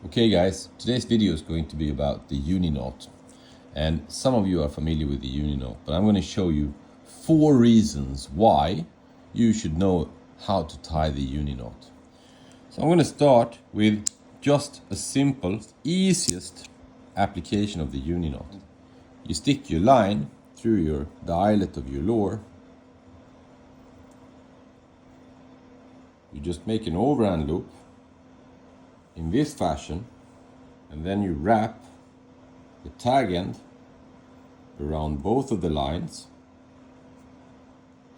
Okay guys, today's video is going to be about the uni knot, and some of you are familiar with the uni knot, but I'm going to show you 4 reasons why you should know how to tie the uni knot. So I'm going to start with just a simple, easiest application of the uni knot. You stick your line through the eyelet of your lure. You just make an overhand loop in this fashion, and then you wrap the tag end around both of the lines.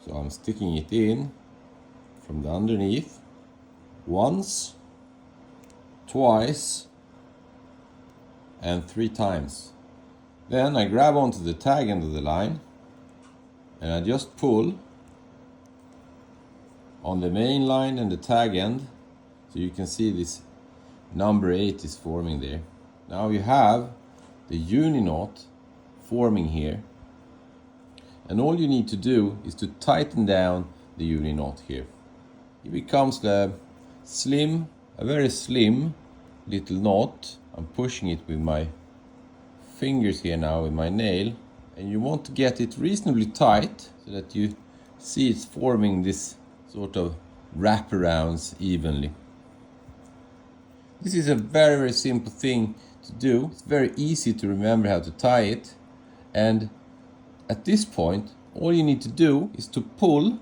So I'm sticking it in from the underneath once, twice, and 3 times. Then I grab onto the tag end of the line and I just pull on the main line and the tag end, so you can see this number 8 is forming there. Now you have the uni knot forming here, and all you need to do is to tighten down the uni knot here. It becomes a very slim little knot. I'm pushing it with my fingers here now with my nail, and you want to get it reasonably tight so that you see it's forming this sort of wraparounds evenly. This is a very simple thing to do. It's very easy to remember how to tie it, and at this point all you need to do is to pull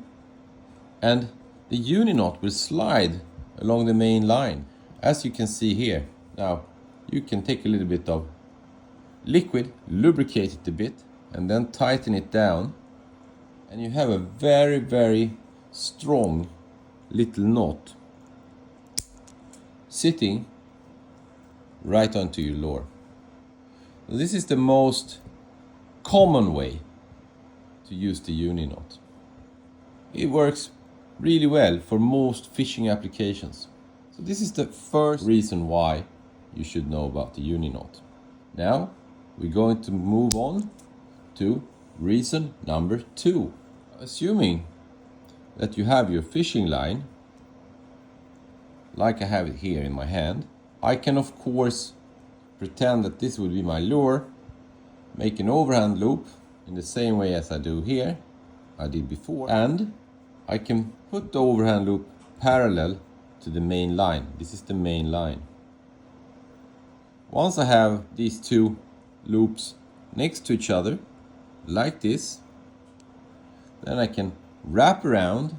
and the uni knot will slide along the main line, as you can see here. Now you can take a little bit of liquid, lubricate it a bit, and then tighten it down, and you have a very strong little knot sitting right onto your lure. This is the most common way to use the uni knot. It works really well for most fishing applications. So this is the first reason why you should know about the uni knot. Now we're going to move on to reason number 2. Assuming that you have your fishing line like I have it here in my hand, I can of course pretend that this would be my lure, make an overhand loop in the same way as I did before, and I can put the overhand loop parallel to the main line. This is the main line. Once I have these 2 loops next to each other like this, then I can wrap around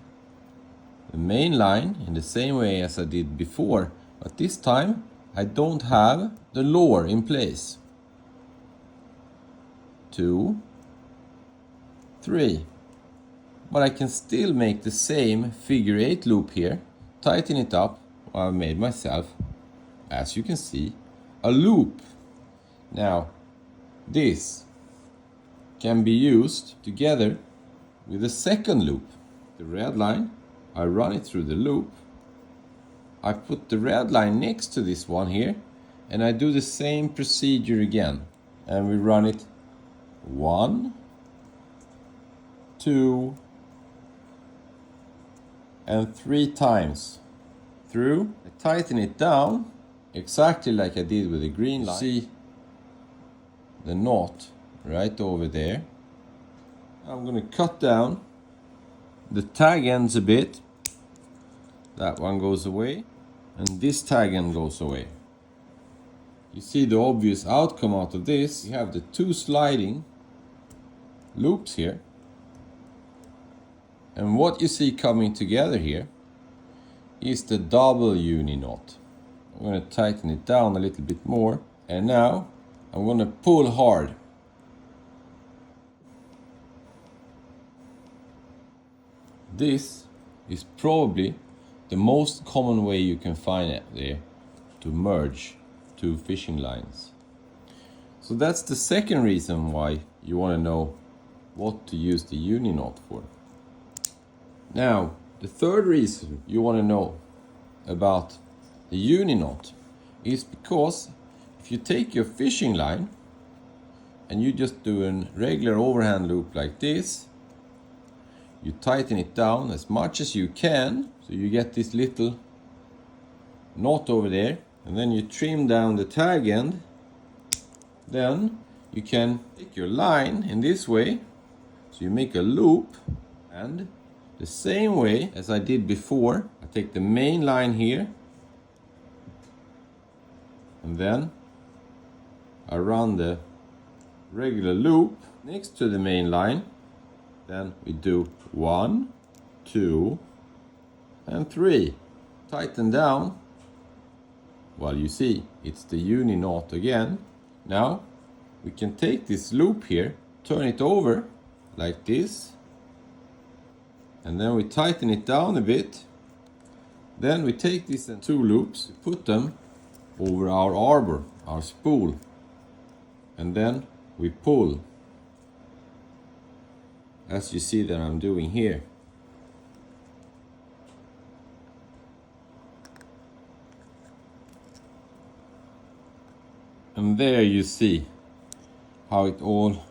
the main line in the same way as I did before, but this time I don't have the lure in place. 2, 3. But I can still make the same figure 8 loop here, tighten it up. I've made myself, as you can see, a loop. Now this can be used together with the second loop. The red line, I run it through the loop. I put the red line next to this one here, and I do the same procedure again. And we run it 1, 2, and 3 times through. I tighten it down exactly like I did with the green line. See the knot right over there. I'm going to cut down the tag ends a bit. That one goes away, and this tag end goes away. You see the obvious outcome out of this. You have the 2 sliding loops here, and what you see coming together here is the double uni knot. I'm going to tighten it down a little bit more, and now I'm going to pull hard. This is probably the most common way you can find it there to merge 2 fishing lines. So that's the second reason why you want to know what to use the uni knot for. Now, the third reason you want to know about the uni knot is because if you take your fishing line and you just do a regular overhand loop like this, you tighten it down as much as you can, so you get this little knot over there, and then you trim down the tag end. Then you can take your line in this way, so you make a loop, and the same way as I did before, I take the main line here, and then I run the regular loop next to the main line. Then we do 1, 2, and 3. Tighten down. Well, you see, it's the uni knot again. Now we can take this loop here, turn it over like this, and then we tighten it down a bit. Then we take these two loops, put them over our arbor, our spool, and then we pull, as you see that I'm doing here. And there you see how it all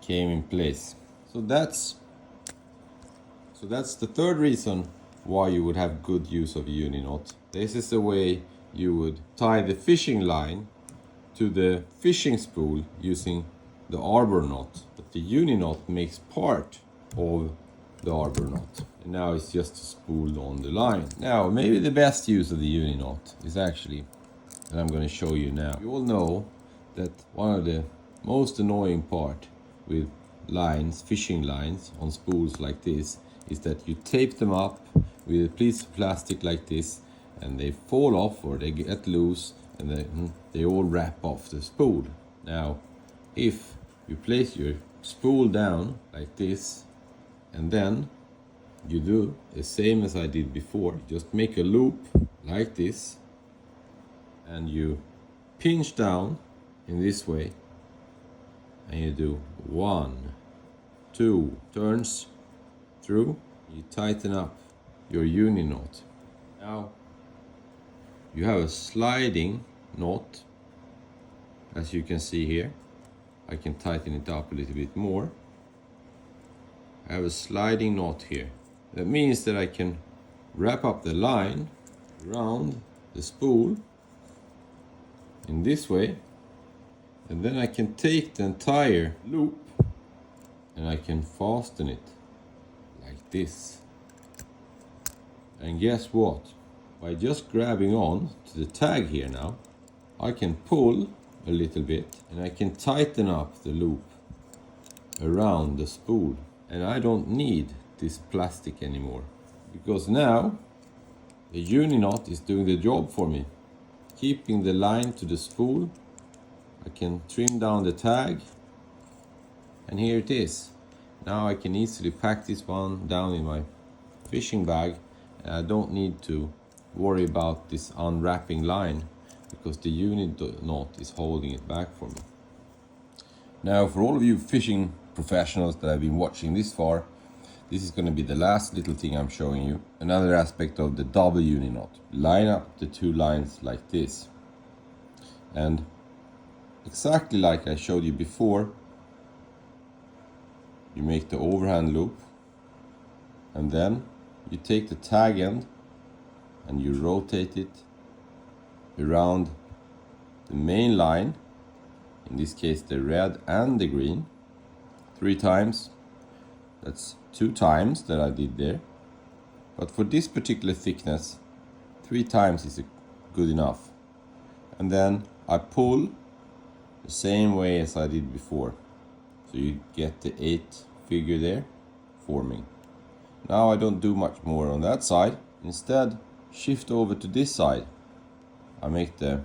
came in place. So that's the third reason why you would have good use of a uni knot. This is the way you would tie the fishing line to the fishing spool using the arbor knot. But the uni knot makes part of the arbor knot. And now it's just a spool on the line. Now, maybe the best use of the uni knot is actually, and I'm going to show you now. You all know that one of the most annoying part with lines, fishing lines on spools like this, is that you tape them up with a piece of plastic like this, and they fall off or they get loose, and they all wrap off the spool. Now, if you place your spool down like this, and then you do the same as I did before, just make a loop like this, and you pinch down in this way, and you do 1, 2 turns through, you tighten up your uni knot. Now you have a sliding knot, as you can see here. I can tighten it up a little bit more. I have a sliding knot here. That means that I can wrap up the line around the spool in this way, and then I can take the entire loop and I can fasten it like this. And guess what? By just grabbing on to the tag here now, I can pull a little bit and I can tighten up the loop around the spool. And I don't need this plastic anymore, because now the uni knot is doing the job for me. Keeping the line to the spool, I can trim down the tag, and here it is. Now I can easily pack this one down in my fishing bag, and I don't need to worry about this unwrapping line, because the uni knot is holding it back for me. Now, for all of you fishing professionals that have been watching this far, this is going to be the last little thing I'm showing you. Another aspect of the double uni knot. Line up the two lines like this, and exactly like I showed you before, you make the overhand loop, and then you take the tag end and you rotate it around the main line, in this case the red and the green, 3 times. That's 2 times that I did there, but for this particular thickness 3 times is good enough. And then I pull the same way as I did before, so you get the 8 figure there forming. Now I don't do much more on that side. Instead, shift over to this side. I make the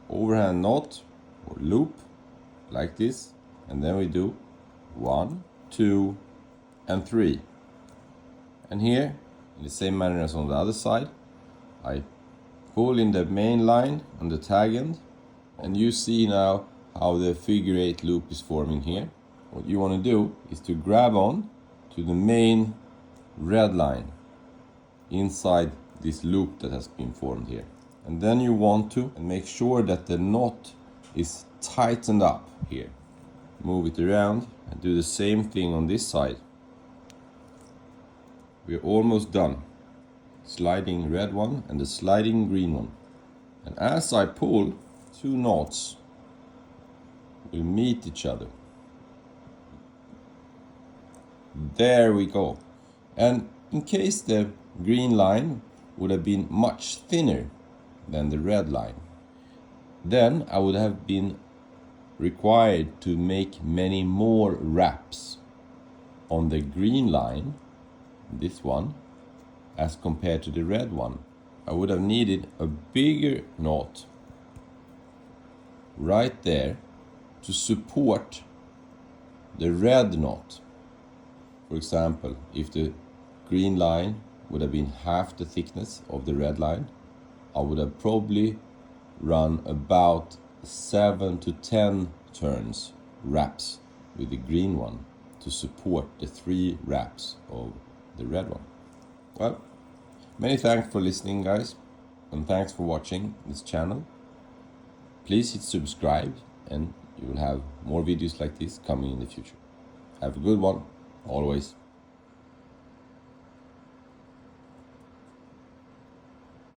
overhand knot or loop like this, and then we do 1, 2, and 3. And here, in the same manner as on the other side, I pull in the main line on the tag end, and you see now how the figure 8 loop is forming here. What you want to do is to grab on to the main red line inside this loop that has been formed here. And then you want to make sure that the knot is tightened up here. Move it around and do the same thing on this side. We're almost done. Sliding red one and the sliding green one. And as I pull, two knots will meet each other. There we go. And in case the green line would have been much thinner than the red line, then I would have been required to make many more wraps on the green line, this one, as compared to the red one. I would have needed a bigger knot right there to support the red knot. For example, if the green line would have been half the thickness of the red line, I would have probably run about 7 to 10 turns wraps with the green one to support the 3 wraps of the red one. Well, many thanks for listening, guys, and thanks for watching this channel. Please hit subscribe and you will have more videos like this coming in the future. Have a good one, always.